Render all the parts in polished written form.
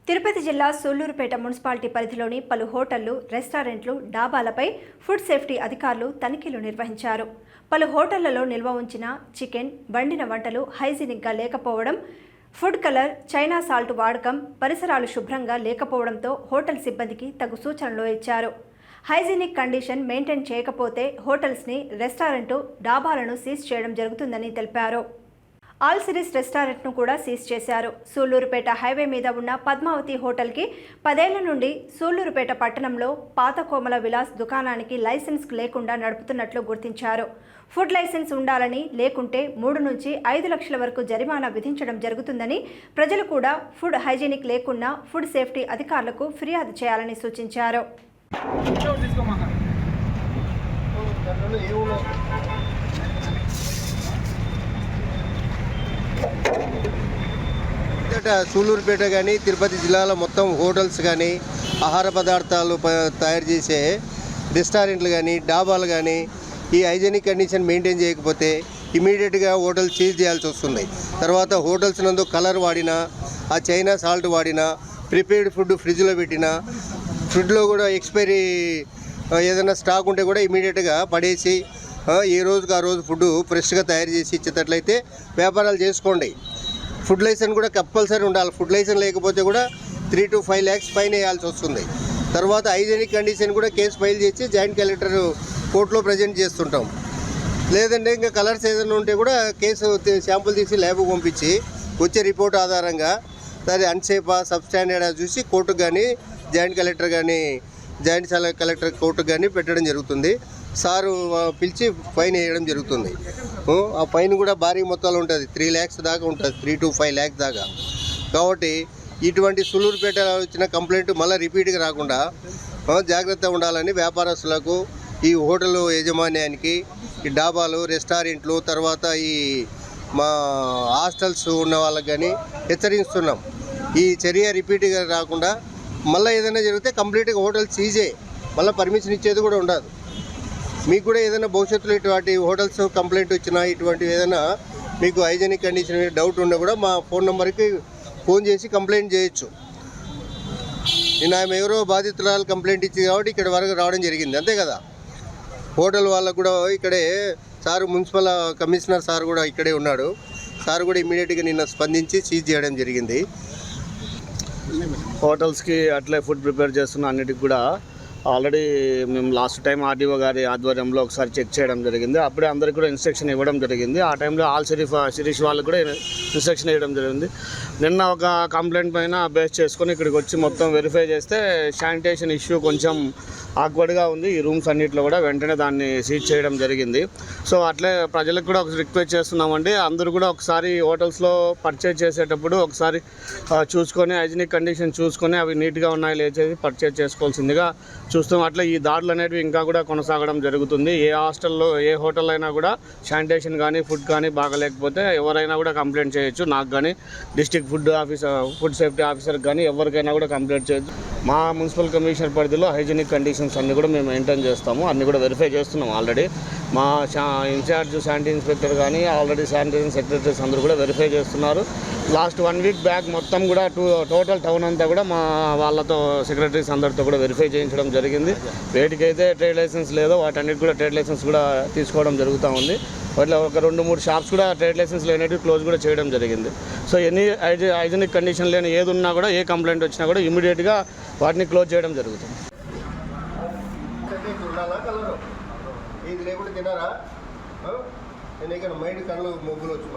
తిరుపతి జిల్లా సూళ్లూరుపేట మున్సిపాలిటీ పరిధిలోని పలు హోటళ్లు, రెస్టారెంట్లు, డాబాలపై ఫుడ్ సేఫ్టీ అధికారులు తనిఖీలు నిర్వహించారు. పలు హోటళ్లలో నిల్వ ఉంచిన చికెన్, వండిన వంటలు హైజీనిక్గా లేకపోవడం, ఫుడ్ కలర్, చైనా సాల్ట్ వాడకం, పరిసరాలు శుభ్రంగా లేకపోవడంతో హోటల్ సిబ్బందికి తగు సూచనలు ఇచ్చారు. హైజీనిక్ కండిషన్ మెయింటైన్ చేయకపోతే హోటల్స్ని, రెస్టారెంట్, డాబాలను సీజ్ చేయడం జరుగుతుందని తెలిపారు. ఆల్ సిరీస్ రెస్టారెంట్ను కూడా సీజ్ చేశారు. సూళ్లూరుపేట హైవే మీద ఉన్న పద్మావతి హోటల్కి 10 ఏళ్ల నుండి సూళ్లూరుపేట పట్టణంలో పాత కోమల విలాస్ దుకాణానికి లైసెన్స్ లేకుండా నడుపుతున్నట్లు గుర్తించారు. ఫుడ్ లైసెన్స్ ఉండాలని, లేకుంటే 3 నుంచి 5 లక్షల వరకు జరిమానా విధించడం జరుగుతుందని, ప్రజలు కూడా ఫుడ్ హైజీనిక్ లేకున్నా ఫుడ్ సేఫ్టీ అధికారులకు ఫిర్యాదు చేయాలని సూచించారు. సూళ్లూరుపేట కానీ తిరుపతి జిల్లాలో మొత్తం హోటల్స్ కానీ, ఆహార పదార్థాలు తయారు చేసే రెస్టారెంట్లు కానీ, డాబాలు కానీ ఈ హైజీనిక్ కండిషన్ మెయింటైన్ చేయకపోతే ఇమీడియట్గా హోటల్ సీజ్ చేయాల్సి వస్తుంది. తర్వాత హోటల్స్ నందు కలర్ వాడినా, ఆ చైనా సాల్ట్ వాడినా, ప్రిపేర్డ్ ఫుడ్ ఫ్రిడ్జ్లో పెట్టినా, ఫుడ్లో కూడా ఎక్స్పైరీ ఏదైనా స్టాక్ ఉంటే కూడా ఇమీడియట్గా పడేసి ఏ రోజుకి ఆ రోజు ఫుడ్ ఫ్రెష్గా తయారు చేసి ఇచ్చేటట్లయితే వ్యాపారాలు చేసుకోండి. ఫుడ్ లైసెన్స్ కూడా కంపల్సరీ ఉండాలి. ఫుడ్ లైసెన్స్ లేకపోతే కూడా 3 to 5 lakhs ఫైన్ వేయాల్సి వస్తుంది. తర్వాత హైజీనిక్ కండిషన్ కూడా కేసు ఫైల్ చేసి జాయింట్ కలెక్టర్ కోర్టులో ప్రజెంట్ చేస్తుంటాం. లేదంటే ఇంకా కలర్స్ ఏదైనా ఉంటే కూడా కేసు శాంపుల్ తీసి ల్యాబ్కు పంపించి వచ్చే రిపోర్ట్ ఆధారంగా దాని అన్సేఫా, సబ్స్టాండర్డా చూసి కోర్టుకు కానీ, జాయింట్ కలెక్టర్ కానీ, జాయింట్ కలెక్టర్ కోర్టుకు కానీ పెట్టడం జరుగుతుంది. సారు పిలిచి ఫైన్ వేయడం జరుగుతుంది. ఆ ఫైన్ కూడా భారీ మొత్తాలు ఉంటుంది. 3 lakhs దాకా ఉంటుంది, 3 to 5 lakhs దాకా. కాబట్టి ఇటువంటి సూళ్లూరుపేటలో వచ్చిన కంప్లైంట్ మళ్ళీ రిపీట్గా రాకుండా జాగ్రత్తగా ఉండాలని వ్యాపారస్తులకు, ఈ హోటల్ యాజమాన్యానికి, ఈ డాబాలు, రెస్టారెంట్లు, తర్వాత ఈ మా హాస్టల్స్ ఉన్న వాళ్ళకి కానీ హెచ్చరిస్తున్నాం. ఈ చర్య రిపీట్గా రాకుండా మళ్ళీ ఏదైనా జరిగితే కంప్లీట్గా హోటల్ సీజే, మళ్ళీ పర్మిషన్ ఇచ్చేది కూడా ఉండదు. మీకు కూడా ఏదైనా భవిష్యత్తులో ఇటువంటి హోటల్స్ కంప్లైంట్ వచ్చినా, ఇటువంటివి ఏదైనా మీకు హైజీనిక్ కండిషన్ మీద డౌట్ ఉన్నా కూడా మా ఫోన్ నెంబర్కి ఫోన్ చేసి కంప్లైంట్ చేయొచ్చు. నేను ఆమె ఎవరో బాధితురాలు కంప్లైంట్ ఇచ్చింది కాబట్టి ఇక్కడ వరకు రావడం జరిగింది, అంతే కదా. హోటల్ వాళ్ళకు కూడా ఇక్కడే సారు, మున్సిపల్ కమిషనర్ సార్ కూడా ఇక్కడే ఉన్నాడు. సార్ కూడా ఇమీడియట్గా నిన్న స్పందించి సీజ్ చేయడం జరిగింది. హోటల్స్కి అట్లే ఫుడ్ ప్రిపేర్ చేస్తున్న అన్నిటికి కూడా ఆల్రెడీ మేము లాస్ట్ టైం ఆర్డీఓ గారి ఆధ్వర్యంలో ఒకసారి చెక్ చేయడం జరిగింది. అప్పుడే అందరికీ కూడా ఇన్స్ట్రక్షన్ ఇవ్వడం జరిగింది. ఆ టైంలో ఆల్ సిరీస్ వాళ్ళకి కూడా ఇన్స్ట్రక్షన్ ఇవ్వడం జరిగింది. నిన్న ఒక కంప్లైంట్ పైన బేస్ చేసుకొని ఇక్కడికి వచ్చి మొత్తం వెరిఫై చేస్తే శానిటేషన్ ఇష్యూ కొంచెం ఆక్వర్డ్గా ఉంది. ఈ రూమ్స్ అన్నింటిలో కూడా వెంటనే దాన్ని సీజ్ చేయడం జరిగింది. సో అట్లే ప్రజలకు కూడా ఒక రిక్వెస్ట్ చేస్తున్నామండి, అందరూ కూడా ఒకసారి హోటల్స్లో పర్చేజ్ చేసేటప్పుడు ఒకసారి చూసుకొని, హైజీనిక్ కండిషన్ చూసుకొని అవి నీట్గా ఉన్నాయో లేచేసి పర్చేజ్ చేసుకోవాల్సిందిగా చూస్తాం. అట్లా ఈ దాడులు అనేవి ఇంకా కూడా కొనసాగడం జరుగుతుంది. ఏ హాస్టల్లో, ఏ హోటల్ అయినా కూడా శానిటేషన్ కానీ, ఫుడ్ కానీ బాగలేకపోతే ఎవరైనా కూడా కంప్లైంట్ చేయొచ్చు. నాకు కానీ, డిస్ట్రిక్ట్ ఫుడ్ సేఫ్టీ ఆఫీసర్కి కానీ ఎవరికైనా కూడా కంప్లైంట్ చేయొచ్చు. మా మున్సిపల్ కమిషనర్ పరిధిలో హైజీనిక్ కండిషన్స్ అన్నీ కూడా మేము మెయింటైన్ చేస్తాము. అన్నీ కూడా వెరిఫై చేస్తున్నాం ఆల్రెడీ. మా ఇన్ఛార్జ్ శానిటరీ ఇన్స్పెక్టర్ కానీ, ఆల్రెడీ శానిటేషన్ సెక్రటరీస్ అందరూ కూడా వెరిఫై చేస్తున్నారు. లాస్ట్ 1 week బ్యాక్ మొత్తం కూడా టోటల్ టౌన్ అంతా కూడా మా వాళ్ళతో, సెక్రటరీస్ అందరితో కూడా వెరిఫై చేయించడం జరిగింది. వేటికైతే ట్రేడ్ లైసెన్స్ లేదో వాటన్నిటి కూడా ట్రేడ్ లైసెన్స్ కూడా తీసుకోవడం జరుగుతూ ఉంది. వాటిలో ఒక 2-3 షాప్స్ కూడా ట్రేడ్ లైసెన్స్ లేనట్టు క్లోజ్ కూడా చేయడం జరిగింది. సో ఎనీ హైజీనిక్ కండిషన్ లేని ఏది ఉన్నా కూడా, ఏ కంప్లైంట్ వచ్చినా కూడా ఇమీడియట్గా వాటిని క్లోజ్ చేయడం జరుగుతుంది. ఇది లేకుండా తినారా? నేను ఇక్కడ మైండ్ కళ్ళు మొగ్గులు వచ్చి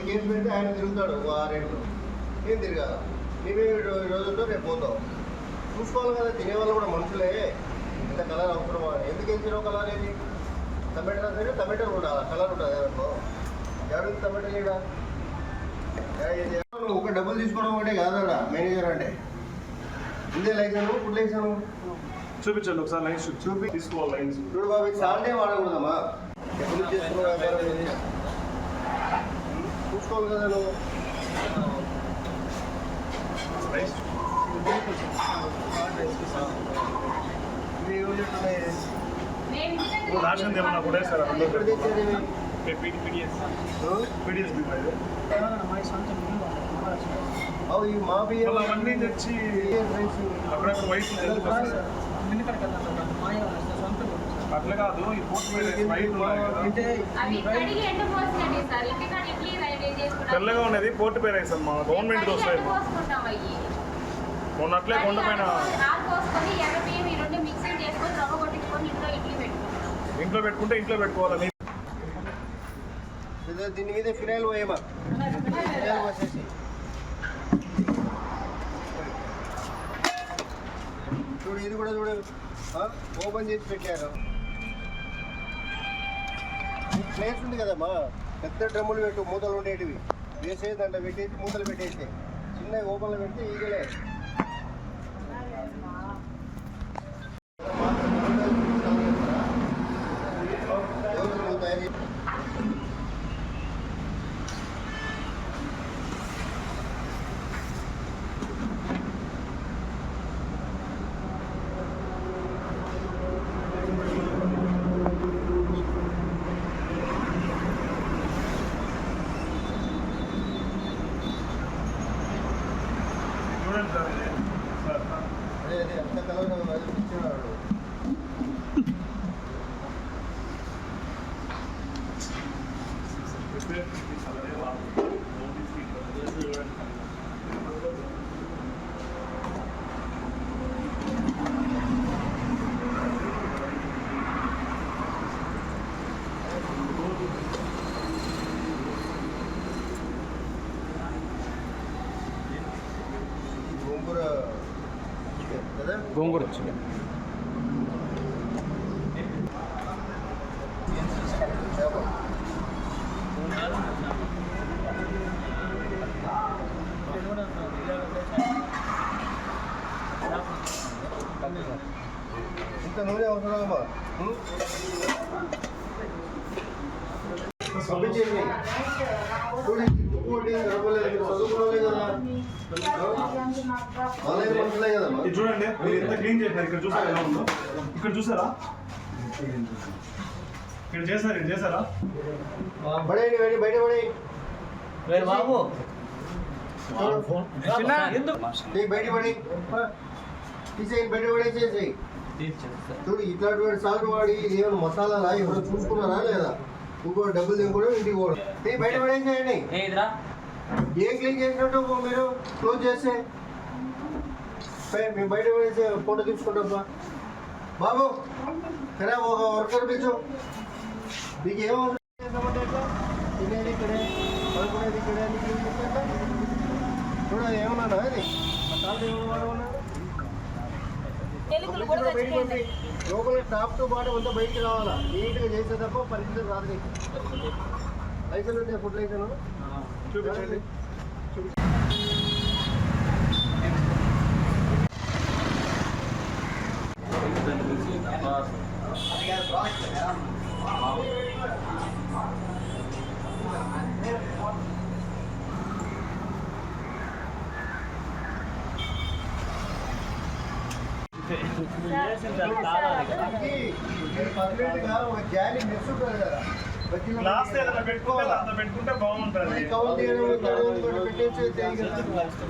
కేసు పెడితే ఆయన తిరుగుతాడు 6 ఏళ్ళు, ఏం తిరగాల. నీవే రోజుల్లో రేపు పోతావు. చూసుకోవాలి కదా, తినేవాళ్ళు కూడా మనుషులే. ఇంత కలర్ అవసరమా? ఎందుకు వేసినావు కలర్? ఏది టమాటా సరే, టమాటా ఉండాలి, కలర్ ఉంటుంది అనుకో. ఎవరు టమాటా లేడా? ఒక డబ్బులు తీసుకోవడం ఒకటే కాదా మేనేజర్ అంటే. ఇదే లైసెన్స్, ఫుడ్ లైసెన్స్ చూపించండి ఒకసారి. లైన్స్ చూపి తీసుకోవాలి. లైన్స్ చూడు బాబు, సాల్టే వాడకూడదమ్మా. ఎప్పుడు చేసుకున్నావు చూసుకోవాలి కదా నువ్వు. రాషన్ ఏమన్నా కూడా సార్ ఎక్కడ తెచ్చేది? PDS బియ్యం ఇది. అవి మా బియ్యం మళ్ళీ అవన్నీ తెచ్చి అక్కడక్కడ వైట్ అట్లా కాదు ఈ పోస్ట్ వైట్ ఉన్నాయి కదా. తెల్లగా ఉన్నది పోర్ట్ పేరు రైస్ అమ్మా, గవర్నమెంట్ వస్తాయి. మొన్న అట్లే కొండ పైన ఇంట్లో పెట్టుకుంటే ఇంట్లో పెట్టుకోవాలి. దీని మీద ఫినాయిల్ పోయేమా, ఫినాయిల్ పోసేసి చూడు, ఇది కూడా చూడు ఓపెన్ చేసి పెట్టారు. ప్లేస్ ఉంది కదమ్మా, పెద్ద డ్రమ్ములు పెట్టు, మూతలు ఉండేటివి వేసేది దాంట్లో పెట్టేసి మూతలు పెట్టేసి చిన్న ఓపెన్లో పెడితే ఈగలే. చూడండి సార్ ఇది. అదే అదే అంత కలర్ అది ఇచ్చినాడు. గోంగూర చికెన్ కదా, గోంగూర చికెన్. చేప ఇంత నూనె అవసరమా? పంపించేసి చదువుకోవాలి కదా, వాళ్ళే మనుషులే కదమ్మా. ఇది చూడండి, మీరు ఎంత క్లీన్ చేసినారు. ఇక్కడ చూసారా ఎలా ఉందో? ఇక్కడ చూసారా, ఇక్కడ చేశారు, ఇక్కడ చేశారా? పడేయండి, వెళ్ళి బయట పడే బాబు బయట పడి తీసేయి, బయట పడేసేసి చూడు. ఇట్లాంటి సాల్ట్ వాడి ఏమైనా మసాలా ఎవరో చూసుకున్నారా లేదా? ఇంకో డబ్బులు తినకూడదు, ఇంటికి పోవడం. బయట పడేసేయండి. ఏం క్లీన్ చేసినట్టు మీరు క్లోజ్ చేస్తే మేము బయట పడేసి ఫోటో తీసుకుంటాం. బాబు సరే, ఒక వర్కర్ పిచ్చు. మీకు ఏమవుతుంది? తినేది ఇక్కడే, పడుకునేది ఇక్కడే, అన్ని క్లీన్ చేస్తారా? చూడ ఏమన్నా అది సాల్ట్ ఏమైనా వాడమన్నా లోపల టాప్తో పాటు అంతా బయటికి రావాలా, నీట్గా చేసే తప్ప పరిస్థితి రాదు. నీకు లైసెన్స్ ఉంటే ఫుడ్ లైసెన్స్ చూపించండి. పర్మనెంట్గా ఒక జాలి మెస్ ఉంటుంది కదా, గ్లాస్ ఏదైనా పెట్టుకోవాలి, అంత పెట్టుకుంటే బాగుంటుంది. కవర్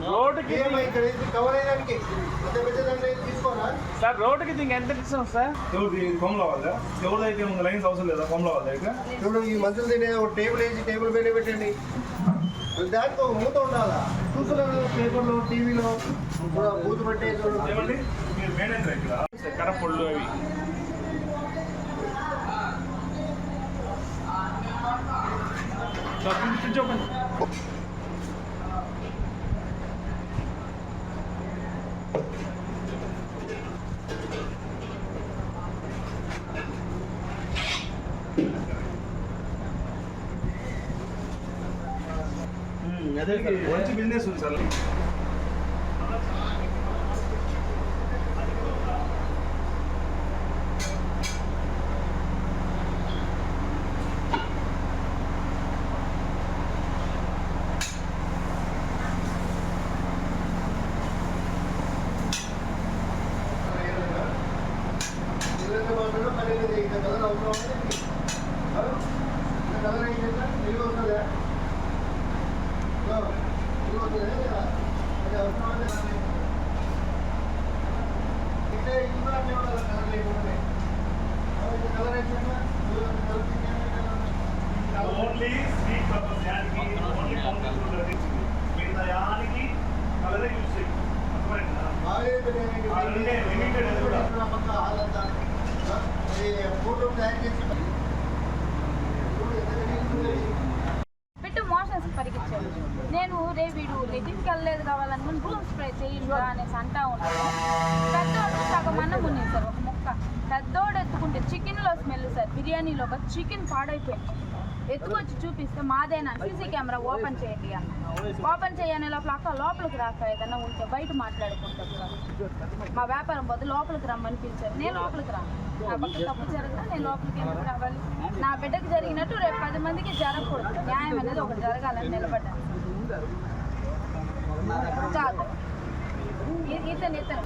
రోడ్డుకి కవర్ అయ్యడానికి పెద్ద పెద్ద దాంట్లో తీసుకోరా సార్, రోడ్డుకి దీనికి ఎంత డిస్టెన్స్ సార్? కొమ్మల వాళ్ళ ఎవరైతే లైన్స్ అవసరం లేదా? కొమ్మల వాళ్ళ అయితే ఇప్పుడు ఈ మనుషులు తినే ఒక టేబుల్ వేసి టేబుల్ పైన పెట్టండి. దానికి ఒక మూత ఉండాలా. చూస్తున్నారు పేపర్లో, టీవీలో మూత పెట్టేసి ఏమండి, మీరు మేనేజర్ ఇక్కడ కరపొళ్ళు అవి చూపండి. అదే మంచి బిజినెస్ ఉంది sir. Colour only sweet purpose యానికి ఓన్లీ కాంప్లెక్స్ గ్రహించింది మిగతా యానికి కలరే యూజ్ చేయండి అర్థమైందా లిమిటెడ్ అది కూడా పెట్టు మోషన్స్ పరిగెత్తాడు. నేను వీడు లెటిన్కి వెళ్ళలేదు కావాలనుకుని రూమ్ స్ప్రే చేయండి అనేసి అంటా ఉన్నాను. పెద్దోడు సగం అన్నం ఉన్నది సార్, ఒక ముక్క. పెద్దోడు ఎత్తుకుంటే చికెన్లో స్మెల్ సార్, బిర్యానీలో ఒక చికెన్ పాడైపోయింది. ఎత్తుకొచ్చి చూపిస్తే మాదేనా, సీసీ కెమెరా ఓపెన్ చేయండి అన్న. ఓపెన్ చేయని లోపల అక్క లోపలికి రాక ఏదన్నా ఉంటే బయట మాట్లాడుకుంటారు సార్. మా వ్యాపారం పోతే లోపలికి రమ్మని పిలిచారు. నేను లోపలికి రాను, నా పక్క తప్పు జరగదా నేను లోపలికి ఎందుకు రావాలి? నా బిడ్డకి జరిగినట్టు రేపు 10 మందికి జరగకూడదు. న్యాయం అనేది ఒకటి జరగాలని నిలబడ్డాను చాలు. ఇతను కూడా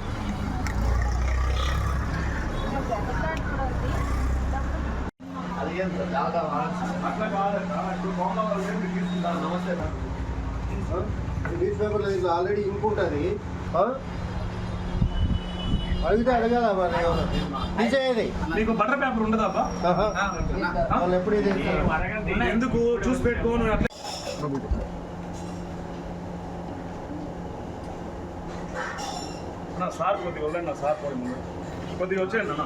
ఉంది. న్యూస్ పేపర్లో దీంట్లో ఆల్రెడీ ఇంక్ ఉంటుంది. అడిగితే అడగాల మరి తీసేది. నీకు బటర్ పేపర్ ఉండదా అబ్బా? వాళ్ళు ఎప్పుడు ఇది ఎందుకు చూసి పెట్టుకోను అట్లా. సార్ కొద్దిగా వెళ్ళండి నా సార్ కొద్దిగా వచ్చేయండి అన్న.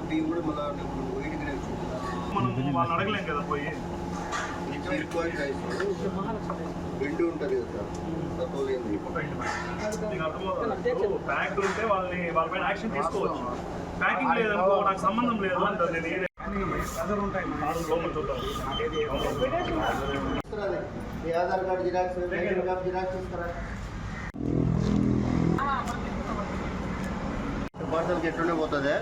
బియ్యం కూడా మళ్ళీ మనం వాళ్ళు అడగలేం కదా పోయి. పిండి ఉంటుంది కదా సార్, తక్కువ లేదు. ప్యాక్ ఉంటే వాళ్ళ పైన యాక్షన్ తీసుకోవచ్చు. ప్యాకింగ్ లేదనుకో నాకు సంబంధం లేదు అంటారు. నేను మీ Aadhaar card xerox, ration card xerox ఇస్తారా? పార్సల్కి ఎట్లుండే పోతుంది.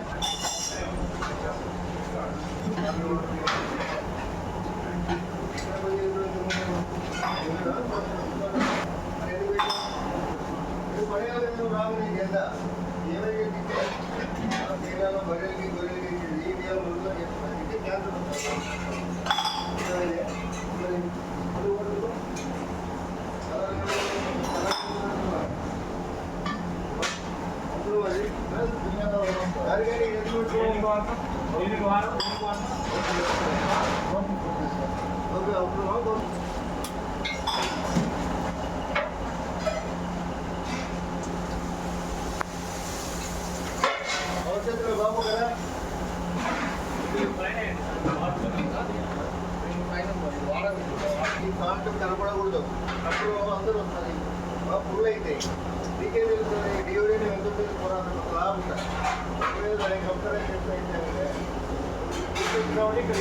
రావు చేద్దా ఏమైతే బర్రెలకి గొర్రెలకి ఇండియా ముందులో చెప్తాను క్యాన్సర్ భవిష్యత్తులో బాబు కదా ఈ సాల్ట్ కనపడకూడదు. అప్పుడు అందరూ వస్తుంది పుల్లు అయితే నీకేం తెలుస్తుంది. డివిడెంట్ ఎంత ఉంటుంది పోరాటం లాభం ఉంటుంది. దానికి కంపెనీ చెప్తే కాబట్టి ఇక్కడ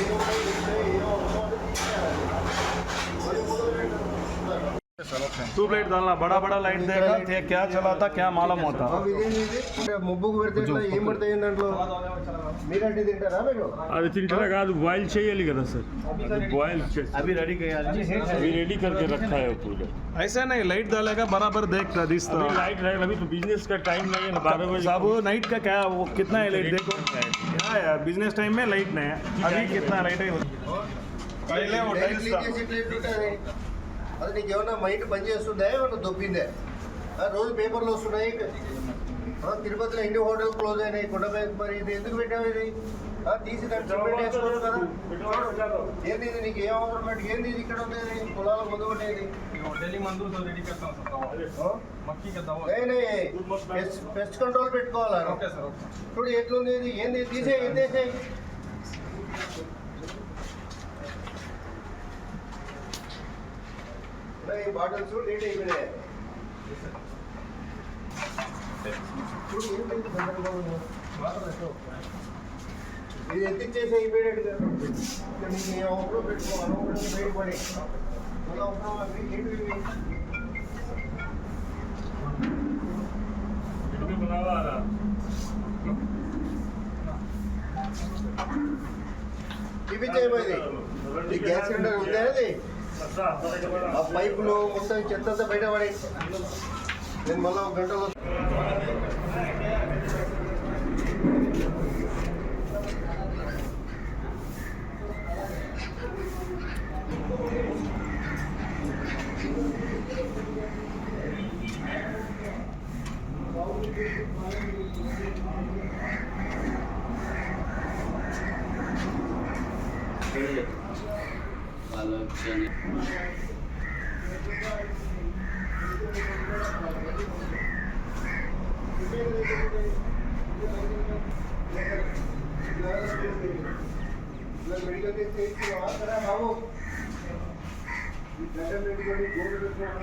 ट्यूबलाइट डालना बड़ा बड़ा लाइट देगा क्या चला था क्या मालूम होता. ముబ్బుకు పెడితే ఏం పడతాయి దాంట్లో? మీరంటే తింటారా మీరు? అది తింటారా కాదు, బాయిల్ చేయాలి కదా సార్. బాయిల్ अभी रेडी अभी रेडी करके रखा है पूरा. ऐसा नहीं लाइट डालेगा बराबर देख दिखता. अभी लाइट रहेगा, अभी तो बिजनेस का टाइम नहीं है ना. 12 बजे साहब नाइट का क्या वो कितना है लाइट देखो. क्या बिजनेस टाइम में लाइट नहीं है. अभी कितना लाइट है पहले वो टाइल्स था. అది నీకు ఏమన్నా మైండ్ పని చేస్తుందా, ఏమన్నా దొబ్బిందే? రోజు పేపర్లు వస్తున్నాయి. తిరుపతిలో ఇండి హోటల్ క్లోజ్ అయినాయి. కొండపై మరి ఇది ఎందుకు పెట్టావు? ఇది తీసి వేసుకోవచ్చు కదా. ఏంది ఇది? నీకు ఏం అవసరం పెట్టి ఏంది ఇది? ఇక్కడ ఉండేది పొలాల ముందు ఉండేది. పెస్ట్ కంట్రోల్ పెట్టుకోవాలా? ఇప్పుడు ఎట్లుంది ఇది? ఏంది? తీసే ఎత్తేసే. ఈ బాటిల్స్ లేట్ అయిపోయినాయి. ఇది ఎత్తిచ్చేసి అయిపోయాడుగా. నీకు ఏ అవసరం పెట్టుకోవాలి బయటపడి మళ్ళీ అవసరం ఏంటి? చూపించేయబోయేది ఈ గ్యాస్ సిలిండర్ ఉంది. అది ఆ పైపులు మొత్తం చెత్త బయటపడి నేను మళ్ళీ ఒక గంటలో మెడికల్ టెస్ట్ చేయించుకున్నావా సరే బాబు ఈ గడ్డ పెట్టుకొని గోడు పెట్టుకోవడం